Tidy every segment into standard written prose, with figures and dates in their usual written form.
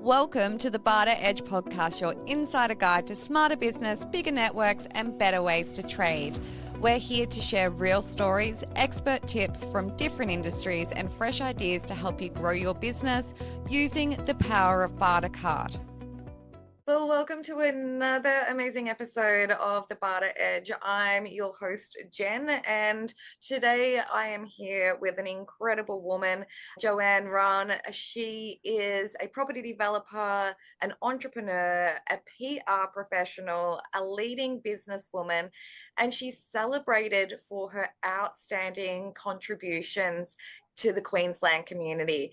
Welcome to the Barter Edge Podcast, your insider guide to smarter business, bigger networks, and better ways to trade. We're here to share real stories, expert tips from different industries, and fresh ideas to help you grow your business using the power of Bartercard. Well, welcome to another amazing episode of the Barter Edge. I'm your host, Jen, and today I am here with an incredible woman, Joanne Rahn. She is a property developer, an entrepreneur, a PR professional, a leading businesswoman, and she's celebrated for her outstanding contributions to the Queensland community.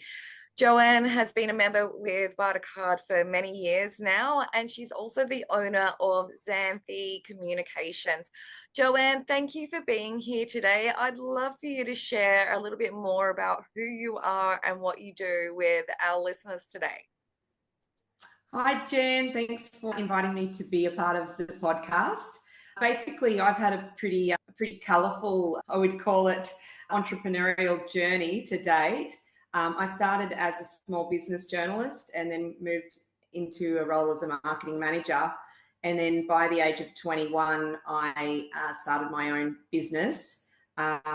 Joanne has been a member with Bartercard for many years now, and she's also the owner of Zanthii Communications. Joanne, thank you for being here today. I'd love for you to share a little bit more about who you are and what you do with our listeners today. Hi, Jen. Thanks for inviting me to be a part of the podcast. Basically, I've had a pretty colourful, I would call it, entrepreneurial journey to date. I started as a small business journalist and then moved into a role as a marketing manager. And then by the age of 21, I started my own business,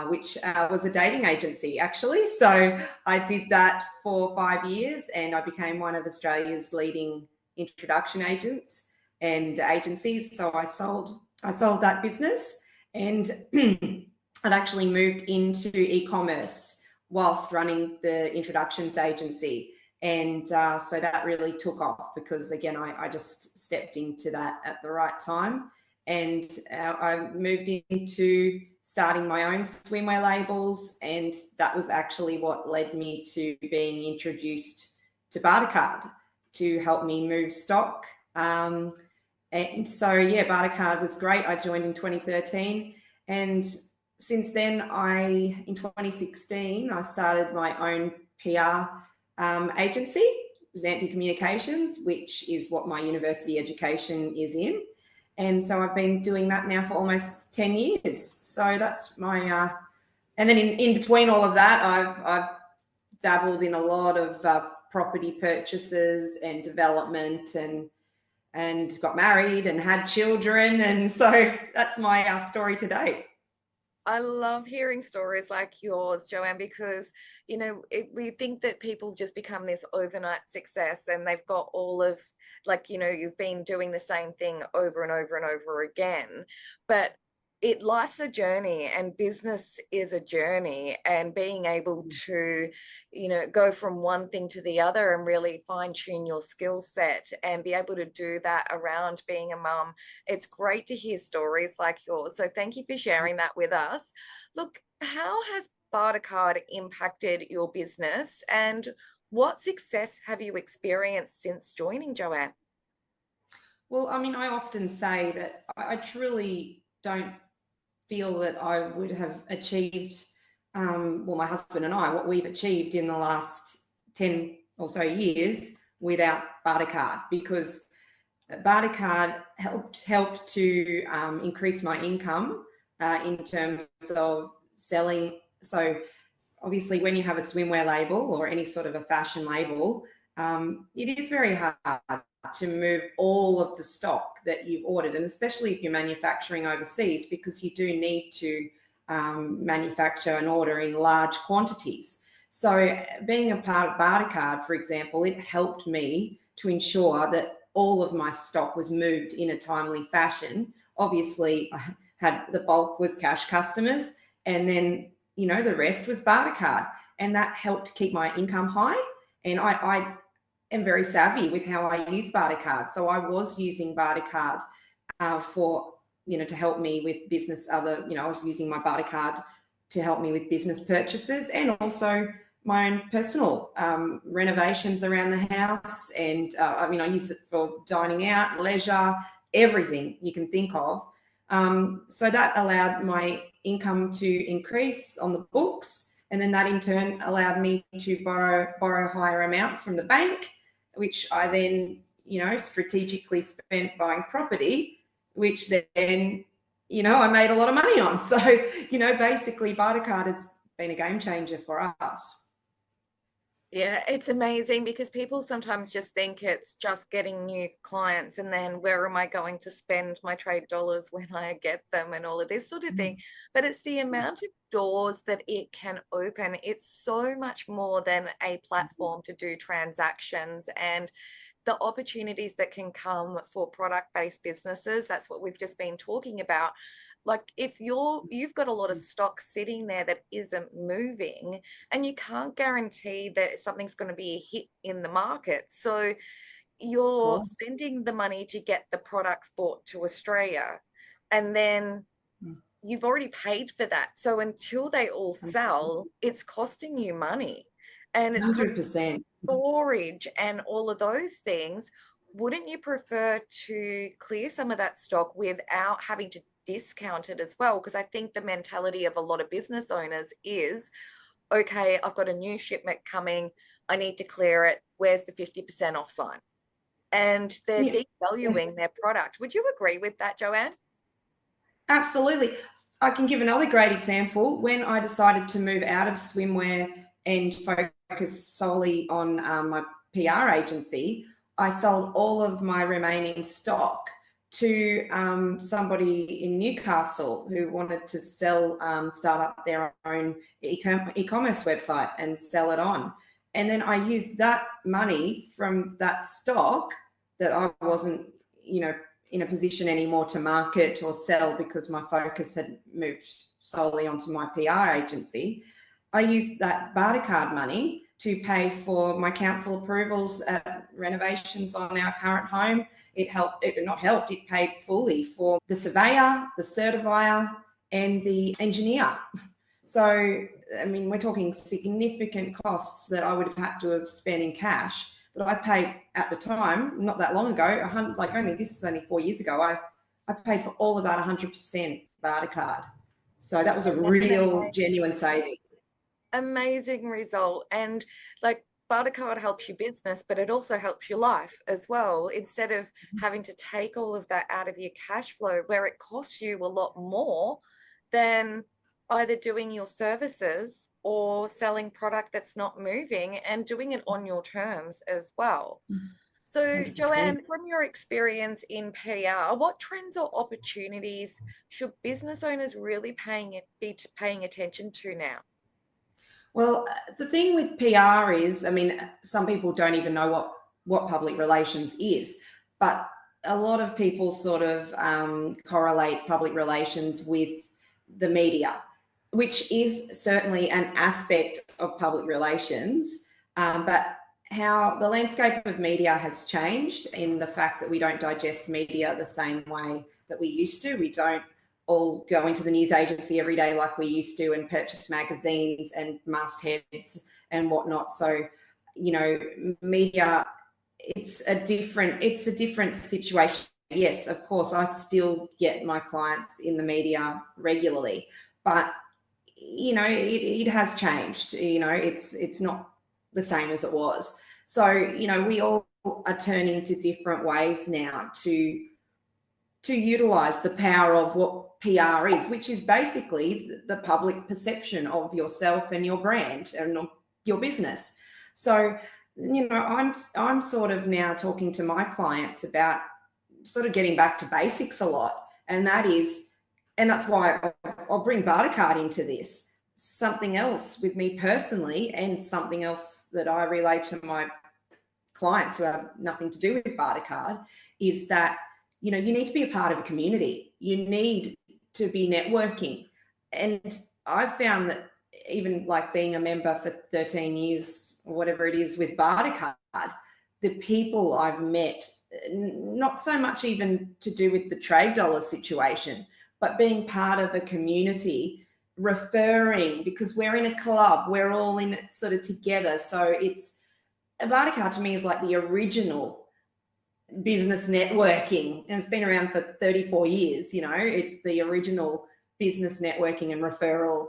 which was a dating agency, actually. So I did that for 5 years and I became one of Australia's leading introduction agents and agencies. So I sold that business and I'd actually moved into e-commerce whilst running the introductions agency. And so that really took off because, again, I just stepped into that at the right time. And I moved into starting my own swimwear labels. And that was actually what led me to being introduced to Bartercard to help me move stock. And so, yeah, Bartercard was great. I joined in 2013. And since then, in 2016, I started my own PR agency, Zanthii Communications, which is what my university education is in. And so I've been doing that now for almost 10 years. So that's my, and then in between all of that, I've dabbled in a lot of property purchases and development and got married and had children. And so that's my story today. I love hearing stories like yours, Joanne, because, we think that people just become this overnight success and they've got all of, you've been doing the same thing over and over and over again. But life's a journey and business is a journey, and being able to, go from one thing to the other and really fine tune your skill set and be able to do that around being a mum. It's great to hear stories like yours. So thank you for sharing that with us. Look, how has Bartercard impacted your business and what success have you experienced since joining, Joanne? Well, I often say that I truly don't feel that I would have achieved, my husband and I, what we've achieved in the last 10 or so years without Bartercard, because Bartercard helped to increase my income in terms of selling. So obviously when you have a swimwear label or any sort of a fashion label, it is very hard to move all of the stock that you've ordered, and especially if you're manufacturing overseas, because you do need to manufacture and order in large quantities. So being a part of Bartercard, for example, it helped me to ensure that all of my stock was moved in a timely fashion. Obviously, I had the bulk was cash customers, and then the rest was Bartercard, and that helped keep my income high. And I am very savvy with how I use Bartercard. So I was using Bartercard for, to help me with business, I was using my Bartercard to help me with business purchases and also my own personal renovations around the house. And I use it for dining out, leisure, everything you can think of. So that allowed my income to increase on the books. And then that in turn allowed me to borrow higher amounts from the bank, which I then, strategically spent buying property, which then, I made a lot of money on. So, basically Bartercard has been a game changer for us. Yeah, it's amazing because people sometimes just think it's just getting new clients and then where am I going to spend my trade dollars when I get them and all of this sort of thing. But it's the amount of doors that it can open. It's so much more than a platform to do transactions and the opportunities that can come for product-based businesses. That's what we've just been talking about. Like if you've got a lot of stock sitting there that isn't moving, and you can't guarantee that something's going to be a hit in the market. So you're spending the money to get the products brought to Australia, and then you've already paid for that. So until they all sell, it's costing you money. And it's 100%. Storage and all of those things. Wouldn't you prefer to clear some of that stock without having to discount it as well? Because I think the mentality of a lot of business owners is, okay, I've got a new shipment coming, I need to clear it. Where's the 50% off sign? And they're devaluing their product. Would you agree with that, Joanne? Absolutely. I can give another great example. When I decided to move out of swimwear and focus solely on my PR agency, I sold all of my remaining stock to somebody in Newcastle who wanted to sell, start up their own e-commerce website and sell it on. And then I used that money from that stock that I wasn't, in a position anymore to market or sell because my focus had moved solely onto my PR agency. I used that Bartercard money to pay for my council approvals at renovations on our current home. It paid fully for the surveyor, the certifier, and the engineer. So, I mean, we're talking significant costs that I would have had to have spent in cash that I paid at the time, not that long ago, this is only 4 years ago, I paid for all of that 100% Bartercard. So that was a real genuine saving. Amazing result. And like Bartercard helps your business, but it also helps your life as well. Instead of having to take all of that out of your cash flow where it costs you a lot more than either doing your services or selling product that's not moving and doing it on your terms as well. So 100%. Joanne, from your experience in PR, what trends or opportunities should business owners really be paying attention to now? Well, the thing with PR is, I mean, some people don't even know what public relations is, but a lot of people sort of correlate public relations with the media, which is certainly an aspect of public relations, but how the landscape of media has changed in the fact that we don't digest media the same way that we used to. We don't all go into the news agency every day like we used to and purchase magazines and mastheads and whatnot. So, media, it's a different situation. Yes, of course, I still get my clients in the media regularly, but it has changed. It's not the same as it was. So, we all are turning to different ways now to utilize the power of what PR is, which is basically the public perception of yourself and your brand and your business. So, I'm sort of now talking to my clients about sort of getting back to basics a lot. And that's why I'll bring Bartercard into this. Something else with me personally and something else that I relate to my clients who have nothing to do with Bartercard is that, you need to be a part of a community. You need to be networking. And I've found that even like being a member for 13 years or whatever it is with Bartercard, the people I've met, not so much even to do with the trade dollar situation, but being part of a community, referring, because we're in a club, we're all in it sort of together. So Bartercard to me is like the original business networking, and it's been around for 34 years. It's the original business networking and referral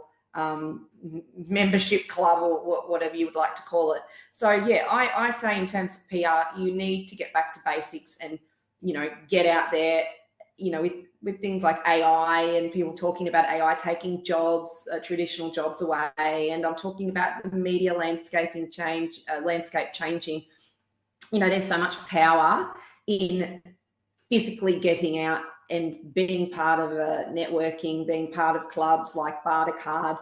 membership club, or whatever you would like to call it. So yeah, I say in terms of PR, you need to get back to basics and get out there with things like AI and people talking about AI taking jobs, traditional jobs away, and I'm talking about the media landscape changing. There's so much power in physically getting out and being part of networking, being part of clubs like Bartercard.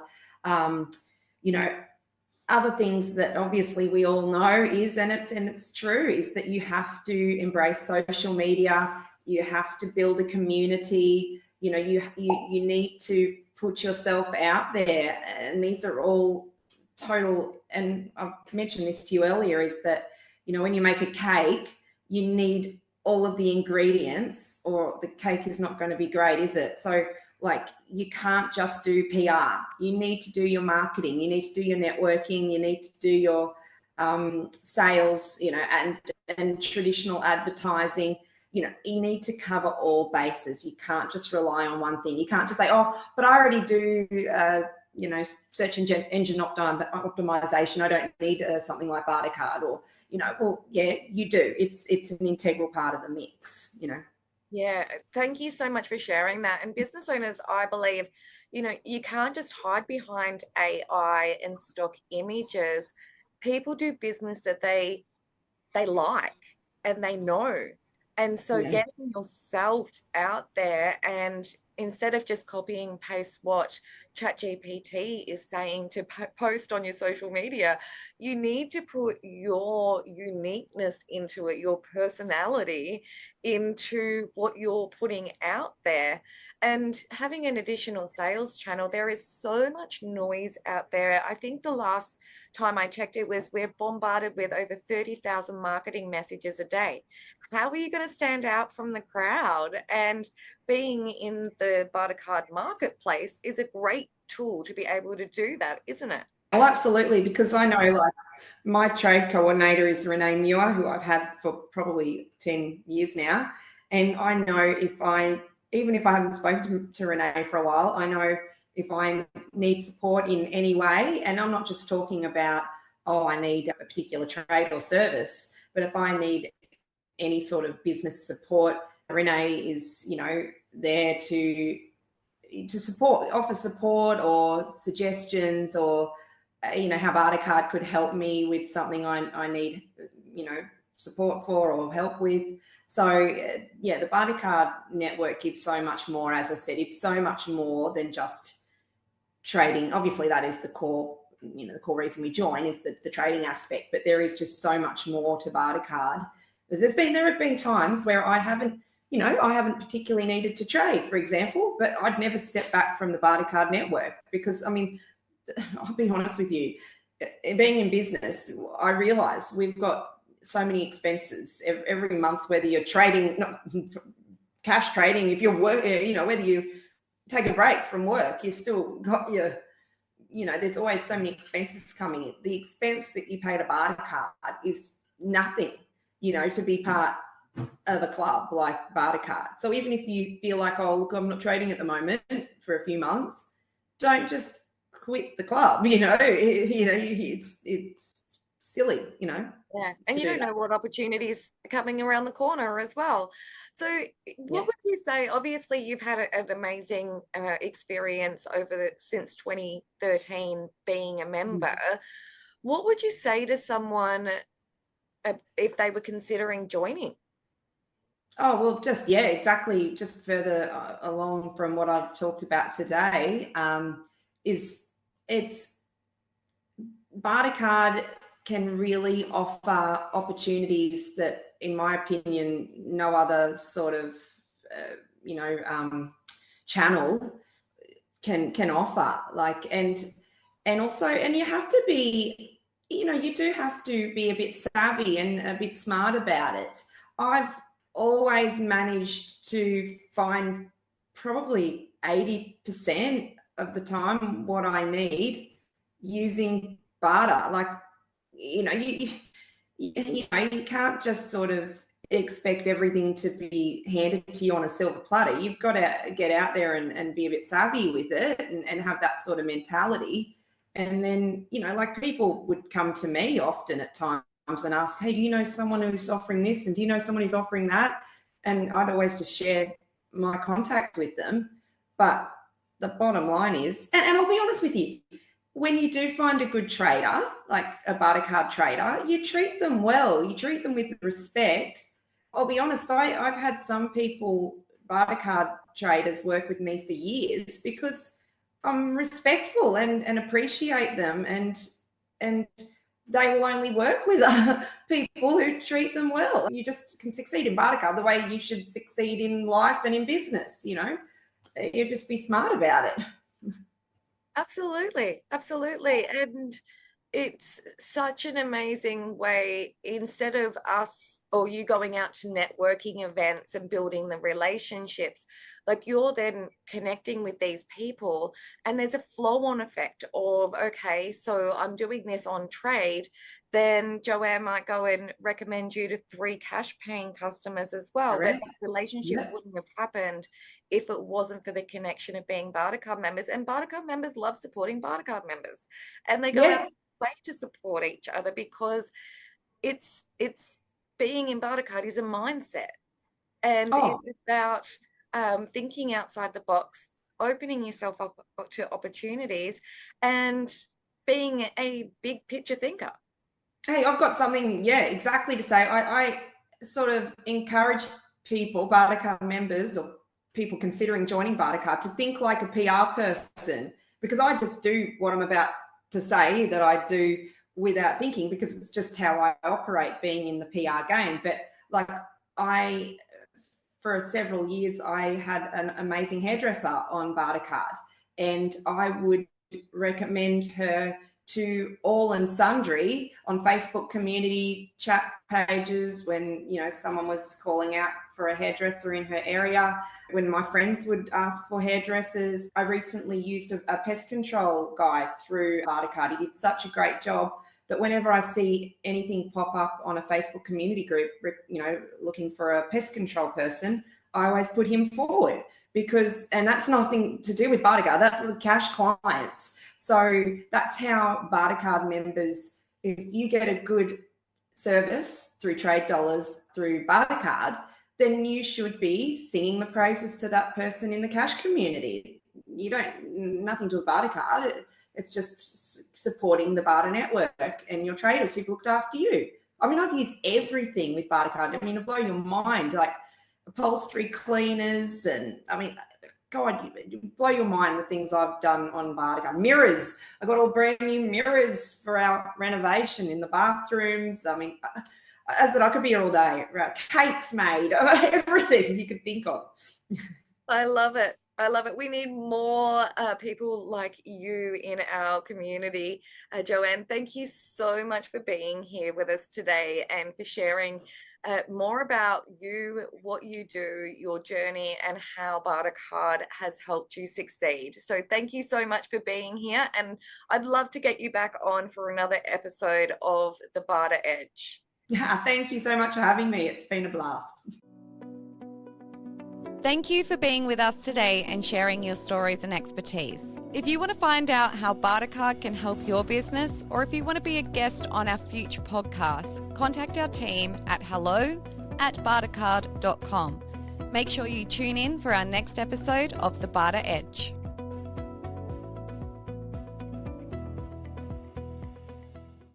Other things that obviously we all know is, and it's true, is that you have to embrace social media. You have to build a community. You need to put yourself out there, and these are all total. And I've mentioned this to you earlier, is that when you make a cake, you need all of the ingredients, or the cake is not going to be great, is it? So you can't just do PR. You need to do your marketing. You need to do your networking. You need to do your sales, and traditional advertising. You need to cover all bases. You can't just rely on one thing. You can't just say, oh, but I already do, search engine optimization. I don't need something like Bartercard, or, well, yeah, you do. It's an integral part of the mix, Yeah, thank you so much for sharing that. And business owners, I believe, you can't just hide behind AI and stock images. People do business that they like and they know. And so getting yourself out there, and instead of just copying and paste what ChatGPT is saying to post on your social media, you need to put your uniqueness into it, your personality into what you're putting out there. And having an additional sales channel, there is so much noise out there. I think the last time I checked, we're bombarded with over 30,000 marketing messages a day. How are you going to stand out from the crowd? And being in the Bartercard marketplace is a great tool to be able to do that, isn't it? Oh, absolutely, because I know my trade coordinator is Renee Muir, who I've had for probably 10 years now. And I know even if I haven't spoken to Renee for a while, I know if I need support in any way, and I'm not just talking about, I need a particular trade or service, but if I need any sort of business support, Renee is, there to offer support or suggestions, or, how Bartercard could help me with something I need, support for or help with. So, the Bartercard network gives so much more. As I said, it's so much more than just trading. Obviously, that is the core, the core reason we join is the trading aspect, but there is just so much more to Bartercard. Because there have been times where I haven't particularly needed to trade, for example, but I'd never step back from the Bartercard network because, I'll be honest with you, being in business, I realised we've got so many expenses every month, whether you're trading, not cash trading, if you're working, whether you take a break from work, you still got your, there's always so many expenses coming in. The expense that you pay to Bartercard is nothing, to be part of a club like Bartercard. So even if you feel like, oh, look, I'm not trading at the moment for a few months, don't just quit the club. It's silly, Yeah, and you don't know what opportunities are coming around the corner as well. So what would you say? Obviously, you've had an amazing experience since 2013 being a member. What would you say to someone if they were considering joining? Oh, well, just, exactly. Just further along from what I've talked about today, is it's Bartercard can really offer opportunities that, in my opinion, no other sort of, channel can offer. And also, and you have to be, you do have to be a bit savvy and a bit smart about it. I've always managed to find probably 80% of the time what I need using barter. You can't just sort of expect everything to be handed to you on a silver platter. You've got to get out there and be a bit savvy with it and have that sort of mentality. And then, people would come to me often at times and ask, hey, do you know someone who's offering this? And do you know someone who's offering that? And I'd always just share my contacts with them. But the bottom line is, and I'll be honest with you, when you do find a good trader, like a Bartercard trader, you treat them well, you treat them with respect. I'll be honest, I've had some people, Bartercard traders, work with me for years because I'm respectful and appreciate them, and they will only work with people who treat them well. You just can succeed in Bartercard the way you should succeed in life and in business, you know. You just be smart about it. Absolutely. And it's such an amazing way, instead of us or you going out to networking events and building the relationships, like you're then connecting with these people, and there's a flow-on effect of, okay, so I'm doing this on trade, then Joanne might go and recommend you to 3 cash paying customers as well. But that relationship wouldn't have happened if it wasn't for the connection of being Bartercard members. And Bartercard members love supporting Bartercard members, and they go out of their way to support each other, because it's being in Bartercard is a mindset, and it's about thinking outside the box, opening yourself up to opportunities, and being a big picture thinker. Hey, I've got something, exactly to say. I sort of encourage people, Bartercard members or people considering joining Bartercard, to think like a PR person, because I just do what I'm about to say that I do without thinking, because it's just how I operate, being in the PR game. But like for several years, I had an amazing hairdresser on Bartercard, and I would recommend her to all and sundry on Facebook community chat pages when, you know, someone was calling out for a hairdresser in her area, when my friends would ask for hairdressers. I recently used a pest control guy through Bartercard. He did such a great job that whenever I see anything pop up on a Facebook community group, you know, looking for a pest control person, I always put him forward, because, and that's nothing to do with Bartercard, that's the cash clients. So that's how Bartercard members, if you get a good service through trade dollars through Bartercard, then you should be singing the praises to that person in the cash community. You don't, nothing to do with Bartercard. It's just supporting the Barter network and your traders who've looked after you. I mean, I've used everything with Bartercard. I mean, it'll blow your mind, like upholstery cleaners, and I mean, God, you blow your mind the things I've done on Bartercard. Mirrors. I got all brand new mirrors for our renovation in the bathrooms. I mean, as I said, I could be here all day. Cakes made, everything you could think of. I love it. We need more people like you in our community. Joanne, thank you so much for being here with us today and for sharing more about you, what you do, your journey, and how Bartercard has helped you succeed. So thank you so much for being here, and I'd love to get you back on for another episode of the Barter Edge. Thank you so much for having me. It's been a blast. Thank you for being with us today and sharing your stories and expertise. If you want to find out how Bartercard can help your business, or if you want to be a guest on our future podcasts, contact our team at hello@bartercard.com. Make sure you tune in for our next episode of the Barter Edge.